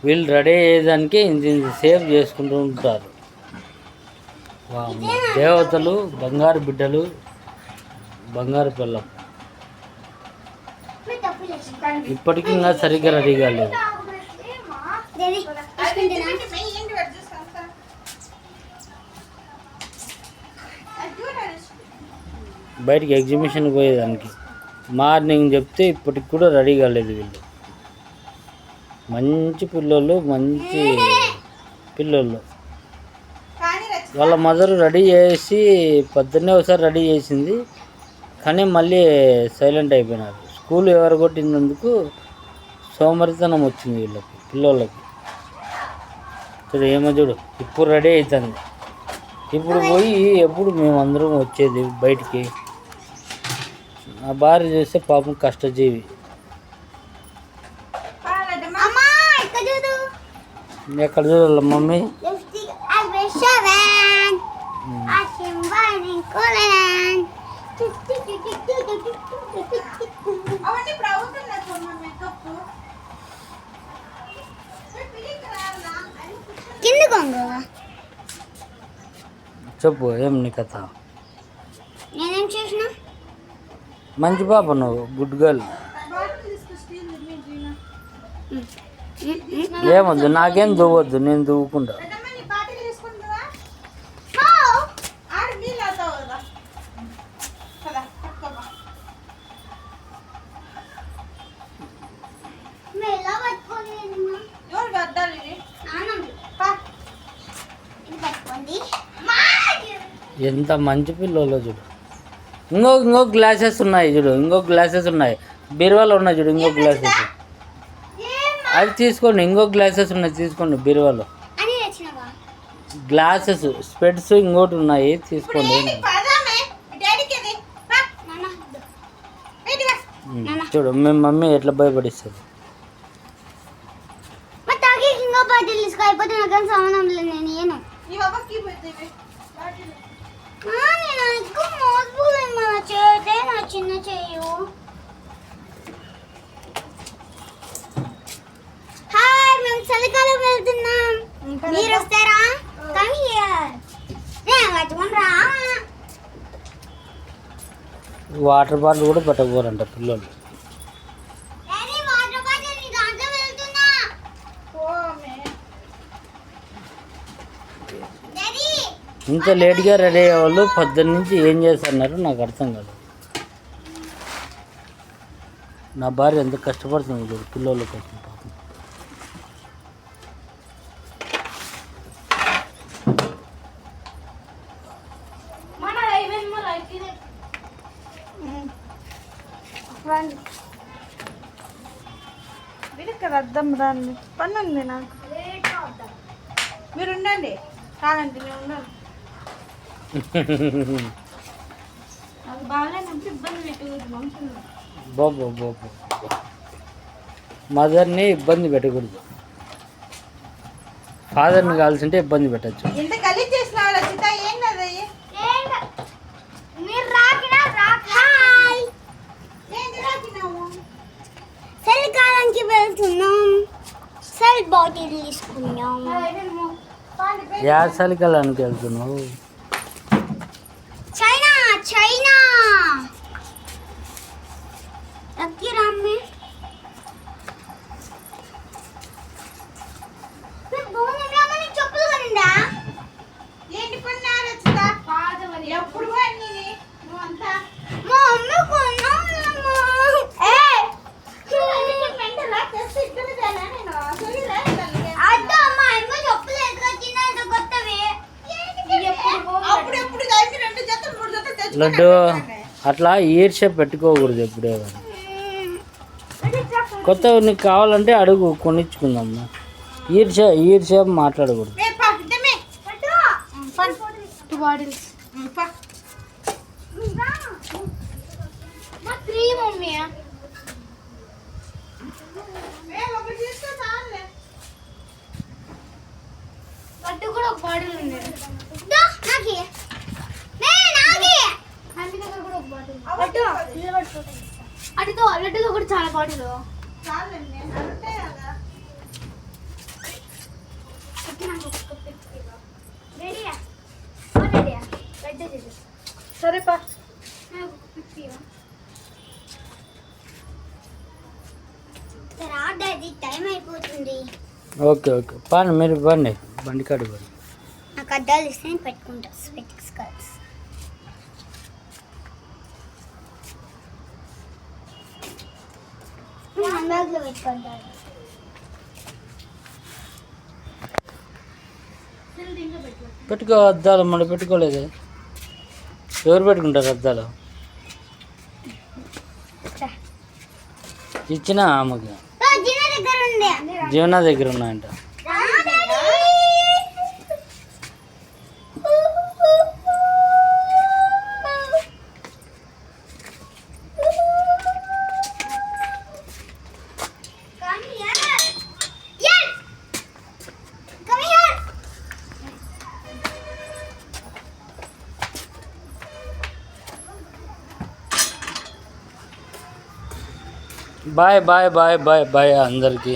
వీళ్ళు రెడీ అయ్యేదానికి ఇంత సేవ్ చేసుకుంటూ ఉంటారు. దేవతలు, బంగారు బిడ్డలు, బంగారు పిల్లం. ఇప్పటికీ ఇంకా సరిగ్గా రెడీ కాలేదు. బయటికి ఎగ్జిబిషన్కి పోయేదానికి మార్నింగ్ చెప్తే ఇప్పటికి కూడా రెడీ కాలేదు వీళ్ళు. మంచి పిల్లోళ్ళు, మంచి పిల్లోళ్ళు. వాళ్ళ మదర్ రెడీ చేసి పొద్దున్నే ఒకసారి రెడీ చేసింది, కానీ మళ్ళీ సైలెంట్ అయిపోయినారు. స్కూల్ ఎవరు కొట్టినందుకు సోమరితనం వచ్చింది వీళ్ళకి, పిల్లోళ్ళకి. చూడు ఏమో చూడు, ఇప్పుడు రెడీ అవుతుంది. ఇప్పుడు పోయి ఎప్పుడు మేమందరం వచ్చేది బయటికి. నా భార్య చేస్తే పాపం కష్టజీవి. ఎక్కడ చూడాలి మమ్మీ? చెప్పు ఏం నీ కథ? నేనేం చేసిన? మంచి పాప నువ్వు, గుడ్ గర్ల్. ఏమొద్దు, నాకేం దువ్వద్దు, నేను దువ్వుకుంటా. ఎంత మంచి పిల్లలు చూడు. ఇంకో గ్లాసెస్ ఉన్నాయి చూడు, ఇంకో గ్లాసెస్ ఉన్నాయి బీరువాలో ఉన్నాయి చూడు. ఇంకో గ్లాసెస్ అది తీసుకోండి, ఇంకో గ్లాసెస్ ఉన్నాయి తీసుకోండి బీరువాలో. గ్లాసెస్ స్పెట్స్ ఇంకోటి ఉన్నాయి తీసుకోండి. చూడు మేము మమ్మీ ఎట్లా భయపడిస్తుంది. చిన్న చెయ్యు. హాయ్, మేము చలికాలం వెళ్తున్నాం, మీరు వస్తారా? Come here. వాటర్ బాటిల్ కూడా పెట్టకపోరంట పిల్లలు. ఇంత లేట్గా రెడీ అయ్యే వాళ్ళు పొద్దున్న నుంచి ఏం చేస్తున్నారు నాకు అర్థం కాదు. నా భార్య ఎంత కష్టపడుతుంది చూడు పిల్లల కోసం. పాపం అర్థం రాండి, పని ఉంది నాకు. మీరు ఉండండి, కాదండి మేము ఉన్నాం. బాబు మదర్ని ఇబ్బంది పెట్టకూడదు, ఫాదర్ని కావాల్సింటే ఇబ్బంది పెట్టచ్చు. ఎంత గలీజ్ చేసినావు రచిత, ఏం కదా చలికాలానికి వెళ్తున్నాం, సెల్ బాటిల్ తీసుకున్నాం. యా చలికాలానికి వెళ్తున్నావు? చైనా చైనా రమ్మి. చెప్పులు కొనిందా? ఏంటి కొన్నా రచిత? ఎప్పుడు అంతా మా అమ్మ కొన్నా. లడ్డు అట్లా ఈర్ష్య పెట్టుకోకూడదు ఎప్పుడే. కొత్తవి నీకు కావాలంటే అడుగు, కొనిచ్చుకుందాం. ఈర్ష్య మాట్లాడకూడదు. కూడా ఒక బాటిల్ ఉంది. అటుతో కూడా చాలా బాటిల్. డాడీ టైం అయిపోతుంది. ఓకే ఓకే పాండి మీరు బండి బండి కాడి బండి. నాకు అద్దాలు ఇస్తే నేను పెట్టుకుంటా స్పెక్స్ కార్డ్స్. హ్యాండ్బ్యాగ్లో పెట్టుకుంటాను. పెట్టుకో అద్దాలు మళ్ళీ పెట్టుకోలేదు. ఎవరు పెట్టుకుంటారు అద్దాలు? ఇచ్చిన ఆమెకి జీనా దగ్గర ఉంది. జీవన దగ్గర ఉన్నాయంట. Bye bye bye bye bye అందరికీ.